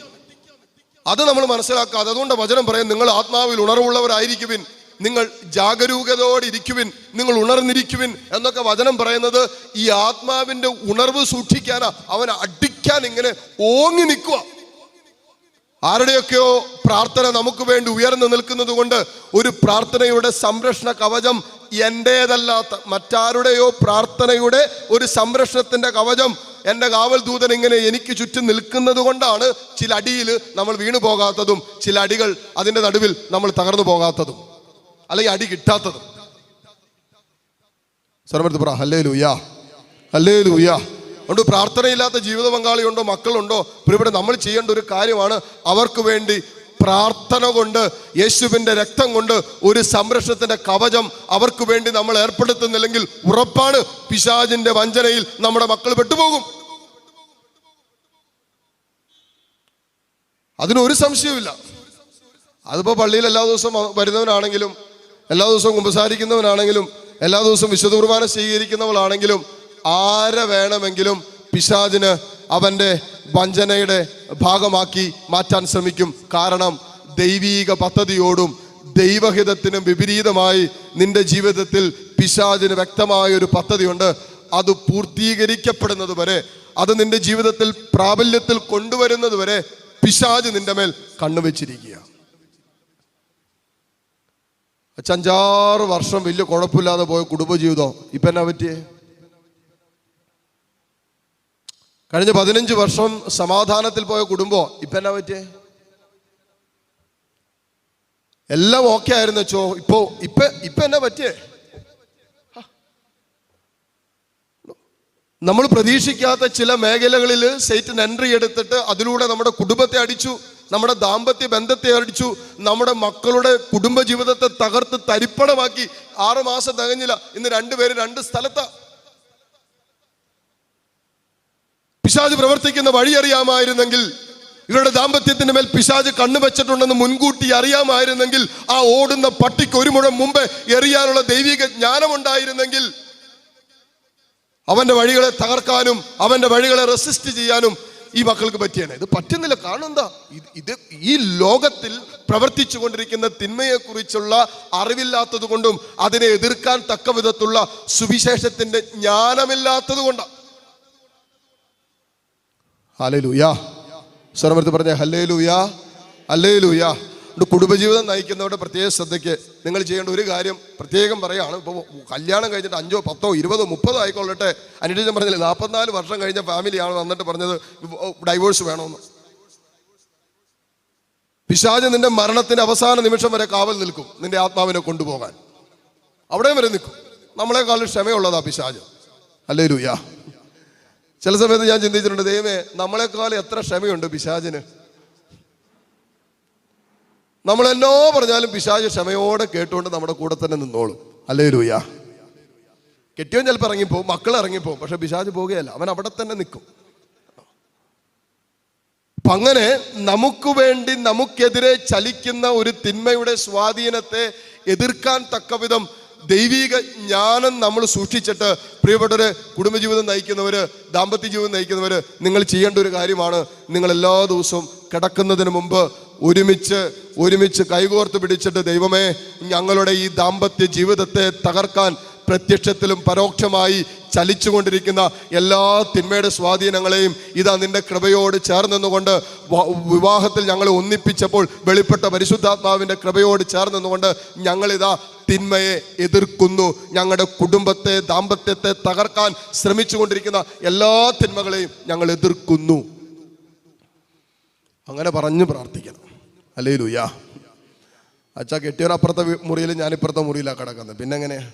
അത് നമ്മൾ മനസ്സിലാക്കാതെ, അതുകൊണ്ട് വചനം പറയാം, നിങ്ങൾ ആത്മാവിൽ ഉണർവുള്ളവരായിരിക്കുവിൻ, നിങ്ങൾ ജാഗരൂകതയോടെ ഇരിക്കുവിൻ, നിങ്ങൾ ഉണർന്നിരിക്കുവിൻ എന്നൊക്കെ വചനം പറയുന്നത് ഈ ആത്മാവിന്റെ ഉണർവ് സൂക്ഷിക്കാനാ. അവൻ അടിക്കാൻ ഇങ്ങനെ ഓങ്ങി നിൽക്കുക. ആരുടെയൊക്കെയോ പ്രാർത്ഥന നമുക്ക് വേണ്ടി ഉയർന്നു നിൽക്കുന്നത് കൊണ്ട് ഒരു പ്രാർത്ഥനയുടെ സംരക്ഷണ കവചം, എന്റേതല്ലാത്ത മറ്റാരുടെയോ പ്രാർത്ഥനയുടെ ഒരു സംരക്ഷണത്തിന്റെ കവചം എൻ്റെ കാവൽ ദൂതൻ ഇങ്ങനെ എനിക്ക് ചുറ്റും നിൽക്കുന്നത് കൊണ്ടാണ് ചില അടിയിൽ നമ്മൾ വീണു പോകാത്തതും, ചില അടികൾ അതിൻ്റെ നടുവിൽ നമ്മൾ തകർന്നു പോകാത്തതും, അല്ലെങ്കിൽ അടി കിട്ടാത്തതും. സ്വരമെടുത്ത് പറ ഹല്ലേലൂയ, ഹല്ലേലൂയ. അതുകൊണ്ട് പ്രാർത്ഥനയില്ലാത്ത ജീവിത പങ്കാളിയുണ്ടോ, മക്കളുണ്ടോ, ഇവിടെ നമ്മൾ ചെയ്യേണ്ട ഒരു കാര്യമാണ്, അവർക്ക് വേണ്ടി പ്രാർത്ഥന കൊണ്ട്, യേശുവിൻ്റെ രക്തം കൊണ്ട് ഒരു സംരക്ഷണത്തിന്റെ കവചം അവർക്ക് വേണ്ടി നമ്മൾ ഏർപ്പെടുത്തുന്നില്ലെങ്കിൽ ഉറപ്പാണ് പിശാചിന്റെ വഞ്ചനയിൽ നമ്മുടെ മക്കൾ പെട്ടുപോകും. അതിനൊരു സംശയവുമില്ല. അതിപ്പോ പള്ളിയിൽ എല്ലാ ദിവസവും വരുന്നവനാണെങ്കിലും, എല്ലാ ദിവസവും കുമ്പസാരിക്കുന്നവനാണെങ്കിലും, എല്ലാ ദിവസവും വിശുദ്ധ കുർബാന സ്വീകരിക്കുന്നവളാണെങ്കിലും, ആരെ വേണമെങ്കിലും പിശാചിന് അവൻ്റെ വഞ്ചനയുടെ ഭാഗമാക്കി മാറ്റാൻ ശ്രമിക്കും. കാരണം ദൈവീക പദ്ധതിയോടും ദൈവഹിതത്തിനും വിപരീതമായി നിന്റെ ജീവിതത്തിൽ പിശാചിന് വ്യക്തമായ ഒരു പദ്ധതിയുണ്ട്. അത് പൂർത്തീകരിക്കപ്പെടുന്നത് വരെ, അത് നിന്റെ ജീവിതത്തിൽ പ്രാബല്യത്തിൽ കൊണ്ടുവരുന്നത് വരെ പിശാച് നിന്റെ മേൽ കണ്ണുവെച്ചിരിക്കുക. 5-6 വർഷം വലിയ കുഴപ്പമില്ലാതെ പോയ കുടുംബജീവിതം ഇപ്പം എന്നാ പറ്റിയേ? കഴിഞ്ഞ 15 വർഷം സമാധാനത്തിൽ പോയ കുടുംബം ഇപ്പം എന്നാ പറ്റിയേ? എല്ലാം ഓക്കെ ആയിരുന്നു വെച്ചോ, ഇപ്പൊ എന്നാ പറ്റിയേ? നമ്മൾ പ്രതീക്ഷിക്കാത്ത ചില മേഖലകളിൽ സൈറ്റൻ എൻട്രി എടുത്തിട്ട് അതിലൂടെ നമ്മുടെ കുടുംബത്തെ അടിച്ചു, നമ്മുടെ ദാമ്പത്യ ബന്ധത്തെ അടിച്ചു, നമ്മുടെ മക്കളുടെ കുടുംബ ജീവിതത്തെ തകർത്ത് തരിപ്പണമാക്കി. 6 മാസം തികഞ്ഞില്ല, ഇന്ന് 2 പേര് 2 സ്ഥലത്താ. പിശാച് പ്രവർത്തിക്കുന്ന വഴി അറിയാമായിരുന്നെങ്കിൽ, ഇവരുടെ ദാമ്പത്യത്തിന്റെ മേൽ പിശാച് കണ്ണുവെച്ചിട്ടുണ്ടെന്ന് മുൻകൂട്ടി അറിയാമായിരുന്നെങ്കിൽ, ആ ഓടുന്ന പട്ടിക്ക് 1 മുഴം മുമ്പേ എറിയാനുള്ള ദൈവിക ജ്ഞാനമുണ്ടായിരുന്നെങ്കിൽ, അവന്റെ വഴികളെ തകർക്കാനും അവന്റെ വഴികളെ റെസിസ്റ്റ് ചെയ്യാനും ഈ മക്കൾക്ക് പറ്റിയാണ്. ഇത് പറ്റുന്നില്ല. കാരണം എന്താ? ഇത് ഈ ലോകത്തിൽ പ്രവർത്തിച്ചു കൊണ്ടിരിക്കുന്ന തിന്മയെക്കുറിച്ചുള്ള അറിവില്ലാത്തത് കൊണ്ടും അതിനെ എതിർക്കാൻ തക്ക വിധത്തുള്ള സുവിശേഷത്തിന്റെ ജ്ഞാനമില്ലാത്തത് കൊണ്ടാണ്. ഹല്ലേലൂയ. സ്വരമെടുത്ത് പറഞ്ഞ ഹല്ലേലൂയ, ഹല്ലേലൂയ. കുടുംബജീവിതം നയിക്കുന്നവരുടെ പ്രത്യേക ശ്രദ്ധയ്ക്ക് നിങ്ങൾ ചെയ്യേണ്ട ഒരു കാര്യം പ്രത്യേകം പറയുകയാണ്. ഇപ്പോൾ കല്യാണം കഴിഞ്ഞിട്ട് 5, 10, 20, 30 ആയിക്കൊള്ളട്ടെ, അനിരുദ്ധം പറഞ്ഞില്ലേ 44 വർഷം കഴിഞ്ഞ ഫാമിലിയാണ് വന്നിട്ട് പറഞ്ഞത് ഡൈവോഴ്സ് വേണമെന്ന്. പിശാച് നിന്റെ മരണത്തിന്റെ അവസാന നിമിഷം വരെ കാവൽ നിൽക്കും, നിന്റെ ആത്മാവിനെ കൊണ്ടുപോകാൻ അവിടെയും വരെ നിൽക്കും. നമ്മളെക്കാളും ക്ഷമയുള്ളതാ പിശാച്. ഹല്ലേലൂയ. ചില സമയത്ത് ഞാൻ ചിന്തിച്ചിട്ടുണ്ട്, ദൈവമേ നമ്മളെക്കാൾ എത്ര ക്ഷമയുണ്ട് പിശാചിന്. നമ്മളെന്നോ പറഞ്ഞാലും പിശാച് ക്ഷമയോടെ കേട്ടുകൊണ്ട് നമ്മുടെ കൂടെ തന്നെ നിന്നോളും. ഹല്ലേലൂയ. കെട്ടിയവൻ ചിലപ്പോൾ ഇറങ്ങിപ്പോവും, മക്കൾ ഇറങ്ങിപ്പോവും, പക്ഷെ പിശാച് പോകുകയല്ല, അവൻ അവിടെ തന്നെ നിൽക്കും. അപ്പൊ അങ്ങനെ നമുക്ക് വേണ്ടി നമുക്കെതിരെ ചലിക്കുന്ന ഒരു തിന്മയുടെ സ്വാധീനത്തെ എതിർക്കാൻ തക്കവിധം ദൈവിക ജ്ഞാനം നമ്മൾ സൂക്ഷിച്ചിട്ട്, പ്രിയപ്പെട്ടവര്, കുടുംബജീവിതം നയിക്കുന്നവര്, ദാമ്പത്യ ജീവിതം നയിക്കുന്നവര്, നിങ്ങൾ ചെയ്യേണ്ട ഒരു കാര്യമാണ്, നിങ്ങൾ എല്ലാ ദിവസവും കിടക്കുന്നതിന് മുമ്പ് ഒരുമിച്ച് കൈകോർത്ത് പിടിച്ചിട്ട്, ദൈവമേ, ഞങ്ങളുടെ ഈ ദാമ്പത്യ ജീവിതത്തെ തകർക്കാൻ പ്രത്യക്ഷത്തിലും പരോക്ഷമായി ചലിച്ചുകൊണ്ടിരിക്കുന്ന എല്ലാ തിന്മയുടെ സ്വാധീനങ്ങളെയും ഇതാ നിന്റെ കൃപയോട് ചേർന്നുകൊണ്ട്, വിവാഹത്തിൽ ഞങ്ങളെ ഒന്നിപ്പിച്ചപ്പോൾ വെളിപ്പെട്ട പരിശുദ്ധാത്മാവിന്റെ കൃപയോട് ചേർന്നുകൊണ്ട് ഞങ്ങളിതാ തിന്മയെ എതിർക്കുന്നു. ഞങ്ങളുടെ കുടുംബത്തെ, ദാമ്പത്യത്തെ തകർക്കാൻ ശ്രമിച്ചുകൊണ്ടിരിക്കുന്ന എല്ലാ തിന്മകളെയും ഞങ്ങൾ എതിർക്കുന്നു. അങ്ങനെ പറഞ്ഞു പ്രാർത്ഥിക്കണം. ഹല്ലേലൂയ. അച്ഛാ, കെട്ടിയവരപ്പുറത്തെ മുറിയിൽ, ഞാനിപ്പുറത്തെ മുറിയിലാണ് കിടക്കുന്നത്, പിന്നെ എങ്ങനെയാ?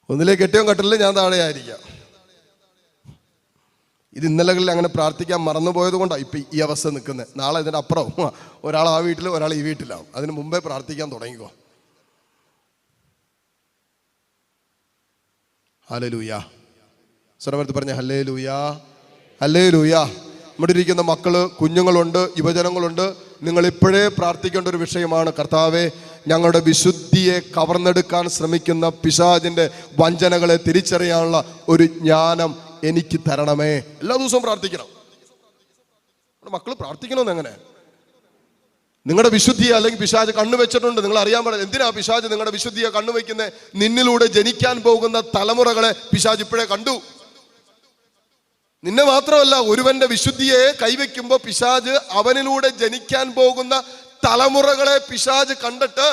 ഒന്നിലെ കെട്ടിയോ കട്ടിലിൽ, ഞാൻ താഴെയായിരിക്കാം. ഇത് ഇന്നലകളിൽ അങ്ങനെ പ്രാർത്ഥിക്കാൻ മറന്നുപോയത് കൊണ്ടാണ് ഇപ്പം ഈ അവസ്ഥ നിൽക്കുന്നത്. നാളെ ഇതിൻ്റെ അപ്പുറവും ഒരാൾ ആ വീട്ടിലും ഒരാൾ ഈ വീട്ടിലാവും. അതിന് മുമ്പേ പ്രാർത്ഥിക്കാൻ തുടങ്ങിക്കോ. ഹല്ലേലൂയ. സ്വരമെടുത്ത് പറഞ്ഞ ഹല്ലേലൂയ, ഹല്ലേലൂയ. ഇവിടെ ഇരിക്കുന്ന മക്കള്, കുഞ്ഞുങ്ങളുണ്ട്, യുവജനങ്ങളുണ്ട്. നിങ്ങൾ ഇപ്പോഴേ പ്രാർത്ഥിക്കേണ്ട ഒരു വിഷയമാണ്, കർത്താവേ, ഞങ്ങളുടെ വിശുദ്ധിയെ കവർന്നെടുക്കാൻ ശ്രമിക്കുന്ന പിശാചിന്റെ വഞ്ചനകളെ തിരിച്ചറിയാനുള്ള ഒരു ജ്ഞാനം എനിക്ക് തരണമേ. എല്ലാ ദിവസവും പ്രാർത്ഥിക്കണം. മക്കൾ പ്രാർത്ഥിക്കണമെന്ന് എങ്ങനെ? നിങ്ങളുടെ വിശുദ്ധിയെ അല്ലെങ്കിൽ പിശാച് കണ്ണുവെച്ചിട്ടുണ്ട്, നിങ്ങൾ അറിയാൻ പാടില്ല. എന്തിനാ പിശാച് നിങ്ങളുടെ വിശുദ്ധിയെ കണ്ണുവെക്കുന്നത്? നിന്നിലൂടെ ജനിക്കാൻ പോകുന്ന തലമുറകളെ പിശാച് ഇപ്പോഴേ കണ്ടു. നിന്നെ മാത്രമല്ല, ഒരുവന്റെ വിശുദ്ധിയെ കൈവയ്ക്കുമ്പോൾ പിശാച് അവനിലൂടെ ജനിക്കാൻ പോകുന്ന തലമുറകളെ പിശാച് കണ്ടിട്ട്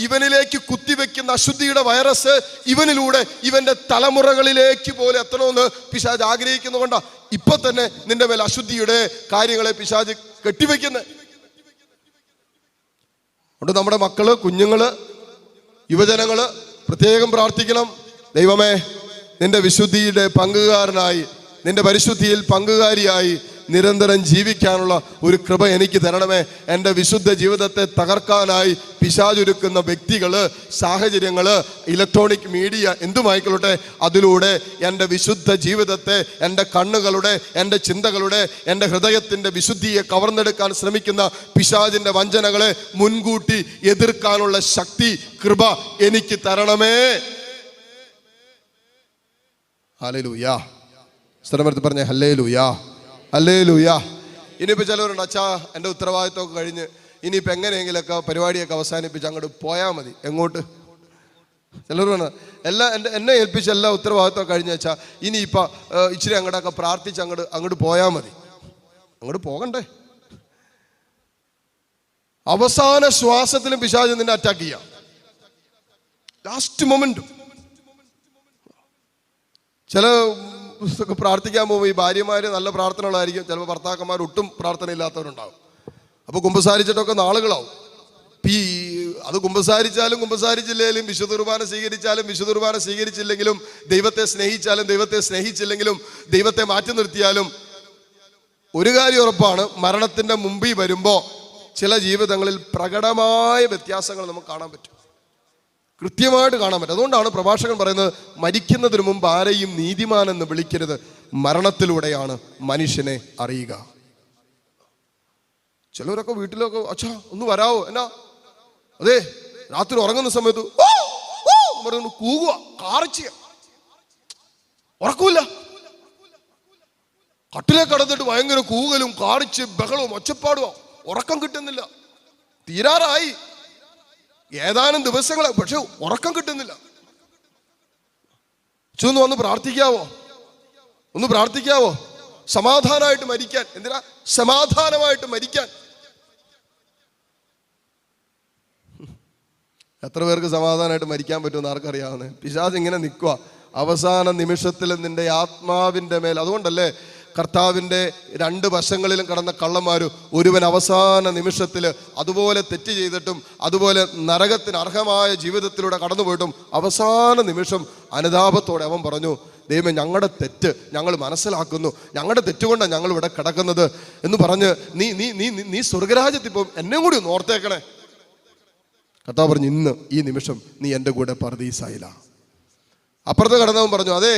ഇവനിലേക്ക് കുത്തിവെക്കുന്ന അശുദ്ധിയുടെ വൈറസ് ഇവനിലൂടെ ഇവന്റെ തലമുറകളിലേക്ക് പോലെ എത്തണമെന്ന് പിശാച് ആഗ്രഹിക്കുന്നതുകൊണ്ടാണ് ഇപ്പൊ തന്നെ നിന്റെ മേൽ അശുദ്ധിയുടെ കാര്യങ്ങളെ പിശാച് കെട്ടിവെക്കുന്നത്. അതുകൊണ്ട് നമ്മുടെ മക്കള്, കുഞ്ഞുങ്ങള്, യുവജനങ്ങള് പ്രത്യേകം പ്രാർത്ഥിക്കണം. ദൈവമേ, നിന്റെ വിശുദ്ധിയുടെ പങ്കുകാരനായി, നിന്റെ പരിശുദ്ധിയിൽ പങ്കുകാരിയായി നിരന്തരം ജീവിക്കാനുള്ള ഒരു കൃപ എനിക്ക് തരണമേ. എൻ്റെ വിശുദ്ധ ജീവിതത്തെ തകർക്കാനായി പിശാചൊരുക്കുന്ന വ്യക്തികള്, സാഹചര്യങ്ങള്, ഇലക്ട്രോണിക് മീഡിയ എന്തുമായിക്കൊള്ളട്ടെ, അതിലൂടെ എൻ്റെ വിശുദ്ധ ജീവിതത്തെ, എൻ്റെ കണ്ണുകളുടെ, എൻ്റെ ചിന്തകളുടെ, എൻ്റെ ഹൃദയത്തിൻ്റെ വിശുദ്ധിയെ കവർന്നെടുക്കാൻ ശ്രമിക്കുന്ന പിശാചിൻ്റെ വഞ്ചനകളെ മുൻകൂട്ടി എതിർക്കാനുള്ള ശക്തി, കൃപ എനിക്ക് തരണമേ. ഹല്ലേലൂയ. സ്ഥലമെടുത്ത് പറഞ്ഞേ ഹല്ലേലൂയ, ഹല്ലേലൂയ. ഇനിയിപ്പോൾ ചിലവരുണ്ട്, അച്ഛാ എൻ്റെ ഉത്തരവാദിത്തമൊക്കെ കഴിഞ്ഞ് ഇനിയിപ്പോൾ എങ്ങനെയെങ്കിലൊക്കെ പരിപാടിയൊക്കെ അവസാനിപ്പിച്ച് അങ്ങോട്ട് പോയാൽ മതി. എങ്ങോട്ട്? ചിലർ പറഞ്ഞു, എന്നെ ഏൽപ്പിച്ച എല്ലാ ഉത്തരവാദിത്തമൊക്കെ കഴിഞ്ഞ് വെച്ചാൽ ഇനിയിപ്പോൾ ഇച്ചിരി അങ്ങോട്ടൊക്കെ പ്രാർത്ഥിച്ച് അങ്ങോട്ട് പോയാൽ മതി. അങ്ങോട്ട് പോകണ്ടേ? അവസാന ശ്വാസത്തിലും പിശാച് നിന്നെ അറ്റാക്ക് ചെയ്യാം. Last momentum. ചില പ്രാർത്ഥിക്കാൻ പോകുമ്പോൾ ഈ ഭാര്യമാര് നല്ല പ്രാർത്ഥനകളായിരിക്കും, ചിലപ്പോൾ ഭർത്താക്കന്മാർ ഒട്ടും പ്രാർത്ഥന ഇല്ലാത്തവരുണ്ടാവും. അപ്പോൾ കുമ്പസാരിച്ചിട്ടൊക്കെ നാളുകളാവും. അത് കുമ്പസാരിച്ചാലും കുമ്പസാരിച്ചില്ലെങ്കിലും, വിശുദ്ധ കുർബാന സ്വീകരിച്ചാലും വിശുദ്ധ കുർബാന സ്വീകരിച്ചില്ലെങ്കിലും, ദൈവത്തെ സ്നേഹിച്ചാലും ദൈവത്തെ സ്നേഹിച്ചില്ലെങ്കിലും, ദൈവത്തെ മാറ്റി നിർത്തിയാലും ഒരു കാര്യം ഉറപ്പാണ്, മരണത്തിന്റെ മുമ്പിൽ വരുമ്പോൾ ചില ജീവിതങ്ങളിൽ പ്രകടമായ വ്യത്യാസങ്ങൾ നമുക്ക് കാണാൻ പറ്റും, കൃത്യമായിട്ട് കാണാൻ പറ്റും. അതുകൊണ്ടാണ് പ്രഭാഷകൻ പറയുന്നത്, മരിക്കുന്നതിന് മുമ്പ് ആരെയും നീതിമാനെന്ന് വിളിക്കരുത്, മരണത്തിലൂടെയാണ് മനുഷ്യനെ അറിയുക. ചിലവരൊക്കെ വീട്ടിലൊക്കെ, അച്ഛാ ഒന്ന് വരാവോ, എന്നാ അതെ രാത്രി ഉറങ്ങുന്ന സമയത്ത് കൂകുക, കാറിച്ചിയ, ഉറക്കൂല, കട്ടിലെ കടന്നിട്ട് ഭയങ്കര കൂകലും കാറിച്ച് ബഹളവും ഒച്ചപ്പാടുവോ, ഉറക്കം കിട്ടുന്നില്ല, തീരാറായി ഏതാനും ദിവസങ്ങളെ, പക്ഷെ ഉറക്കം കിട്ടുന്നില്ല. ഒന്ന് വന്ന് പ്രാർത്ഥിക്കാവോ, ഒന്ന് പ്രാർത്ഥിക്കാവോ, സമാധാനമായിട്ട് മരിക്കാൻ. എന്തിനാ സമാധാനമായിട്ട് മരിക്കാൻ? എത്ര പേർക്ക് സമാധാനമായിട്ട് മരിക്കാൻ പറ്റുമെന്ന് ആർക്കറിയാവുന്നേ? പിശാച് ഇങ്ങനെ നിൽക്കുക അവസാന നിമിഷത്തിൽ നിന്റെ ആത്മാവിൻ്റെ മേൽ. അതുകൊണ്ടല്ലേ കർത്താവിൻ്റെ രണ്ട് വശങ്ങളിലും കടന്ന കള്ളന്മാർ ഒരുവൻ അവസാന നിമിഷത്തിൽ അതുപോലെ തെറ്റ് ചെയ്തിട്ടും അതുപോലെ നരകത്തിന് അർഹമായ ജീവിതത്തിലൂടെ കടന്നുപോയിട്ടും അവസാന നിമിഷം അനുതാപത്തോടെ അവൻ പറഞ്ഞു, ദൈവമേ, ഞങ്ങളുടെ തെറ്റ് ഞങ്ങൾ മനസ്സിലാക്കുന്നു, ഞങ്ങളുടെ തെറ്റുകൊണ്ടാണ് ഞങ്ങൾ ഇവിടെ കിടക്കുന്നത് എന്ന് പറഞ്ഞ് നീ നീ നീ നീ സ്വർഗരാജ്യത്തിൽ പോകും, എന്നെ കൂടി ഒന്ന് ഓർത്തേക്കണേ. കർത്താവ് പറഞ്ഞു, ഇന്ന് ഈ നിമിഷം നീ എൻ്റെ കൂടെ പർദീസായില്ല. അപ്പുറത്ത് കടന്നവൻ പറഞ്ഞു, അതെ,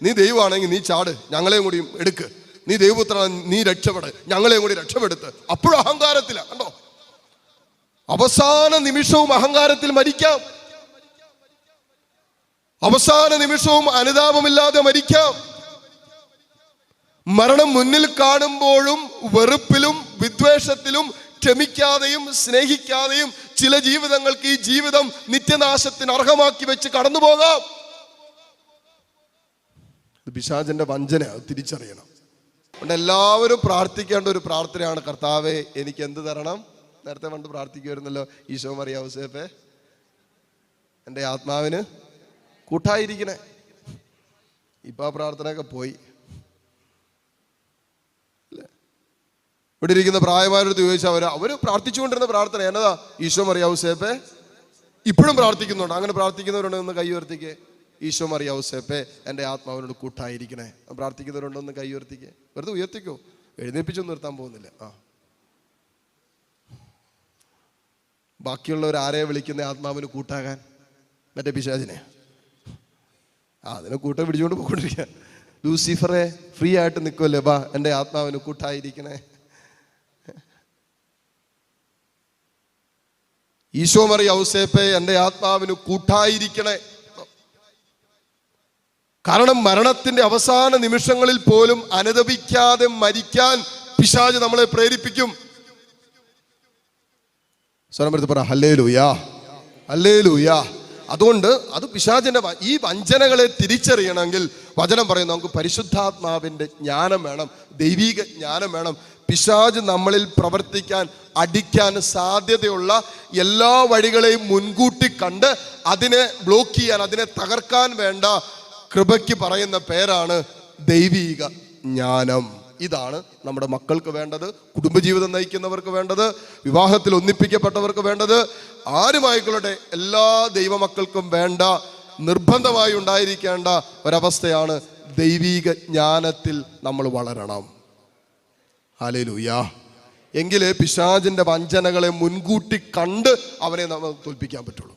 നീ ദൈവമാണെങ്കിൽ നീ ചാട്, ഞങ്ങളെയും കൂടി എടുക്ക്, നീ ദൈവപുത്രൻ, നീ രക്ഷപ്പെട്, ഞങ്ങളെയും കൂടി രക്ഷപ്പെടുത്ത്. അപ്പോഴും അഹങ്കാരത്തില. കണ്ടോ, അവസാന നിമിഷവും അഹങ്കാരത്തിൽ മരിക്കാം, അവസാന നിമിഷവും അനുതാപമില്ലാതെ മരിക്കാം. മരണം മുന്നിൽ കാണുമ്പോഴും വെറുപ്പിലും വിദ്വേഷത്തിലും ക്ഷമിക്കാതെയും സ്നേഹിക്കാതെയും ചില ജീവിതങ്ങൾക്ക് ഈ ജീവിതം നിത്യനാശത്തിന് അർഹമാക്കി വെച്ച് കടന്നു പോകാം. പിശാചിന്റെ വഞ്ചന തിരിച്ചറിയണം. അതുകൊണ്ട് എല്ലാവരും പ്രാർത്ഥിക്കേണ്ട ഒരു പ്രാർത്ഥനയാണ്, കർത്താവേ എനിക്ക് എന്ത് തരണം? നേരത്തെ പണ്ട് പ്രാർത്ഥിക്കുമായിരുന്നല്ലോ, ഈശോ മറിയ ഔസേപ്പേ എൻ്റെ ആത്മാവിന് കൂട്ടായിരിക്കണേ. ഇപ്പൊ ആ പ്രാർത്ഥനയൊക്കെ പോയി. ഇവിടെ ഇരിക്കുന്ന പ്രായമാരടുത്ത് ചോദിച്ചാൽ അവര് പ്രാർത്ഥിച്ചുകൊണ്ടിരുന്ന പ്രാർത്ഥന എന്നതാ? ഈശോ മറിയ ഔസേപ്പേ. ഇപ്പോഴും പ്രാർത്ഥിക്കുന്നുണ്ട്. അങ്ങനെ പ്രാർത്ഥിക്കുന്നവരുണ്ടെന്ന് കൈ ഉയർത്തിക്കേ. ഈശോ മറിയ ഔസേപ്പേ എൻ്റെ ആത്മാവിനോട് കൂട്ടായിരിക്കണേ. പ്രാർത്ഥിക്കുന്നവരുണ്ടോന്ന് കൈ ഉയർത്തിക്കേ. വെറുതെ ഉയർത്തിക്കോ, എഴുന്നേപ്പിച്ചൊന്നും നിർത്താൻ പോകുന്നില്ല. ബാക്കിയുള്ളവർ ആരെ വിളിക്കുന്ന ആത്മാവിന് കൂട്ടാകാൻ? മറ്റേ പിശാചിനെ. അതിനെ കൂട്ടം പിടിച്ചുകൊണ്ട് പോയിക്കൊണ്ടിരിക്കുക. ലൂസിഫറെ ഫ്രീ ആയിട്ട് നിൽക്കുമല്ലേ, ബാ എൻ്റെ ആത്മാവിന് കൂട്ടായിരിക്കണേ. ഈശോ മറിയ ഔസേപ്പേ എൻ്റെ ആത്മാവിന് കൂട്ടായിരിക്കണേ. കാരണം മരണത്തിന്റെ അവസാന നിമിഷങ്ങളിൽ പോലും അനുതപിക്കാതെ മരിക്കാൻ പിശാച് നമ്മളെ പ്രേരിപ്പിക്കും. സ്വരമെടുത്ത് പറ ഹല്ലേലൂയാ, ഹല്ലേലൂയാ. അതുകൊണ്ട് അത് പിശാചിന്റെ ഈ വഞ്ചനകളെ തിരിച്ചറിയണമെങ്കിൽ വചനം പറയുന്നു, നമുക്ക് പരിശുദ്ധാത്മാവിന്റെ ജ്ഞാനം വേണം, ദൈവിക ജ്ഞാനം വേണം. പിശാച് നമ്മളിൽ പ്രവർത്തിക്കാൻ അടിക്കാൻ സാധ്യതയുള്ള എല്ലാ വഴികളെയും മുൻകൂട്ടി കണ്ട് അതിനെ ബ്ലോക്ക് ചെയ്യാൻ, അതിനെ തകർക്കാൻ വേണ്ട കൃപയ്ക്ക് പറയുന്ന പേരാണ് ദൈവിക ജ്ഞാനം. ഇതാണ് നമ്മുടെ മക്കൾക്ക് വേണ്ടത്, കുടുംബജീവിതം നയിക്കുന്നവർക്ക് വേണ്ടത്, വിവാഹത്തിൽ ഒന്നിപ്പിക്കപ്പെട്ടവർക്ക് വേണ്ടത്, ആരുമായിക്കൊള്ളട്ടെ എല്ലാ ദൈവമക്കൾക്കും വേണ്ട, നിർബന്ധമായി ഉണ്ടായിരിക്കേണ്ട ഒരവസ്ഥയാണ് ദൈവിക ജ്ഞാനത്തിൽ നമ്മൾ വളരണം. ഹല്ലേലൂയാ. എങ്കിലേ പിശാചിന്റെ വഞ്ചനകളെ മുൻകൂട്ടി കണ്ട് അവനെ നമ്മൾ തോൽപ്പിക്കാൻ പറ്റുള്ളൂ.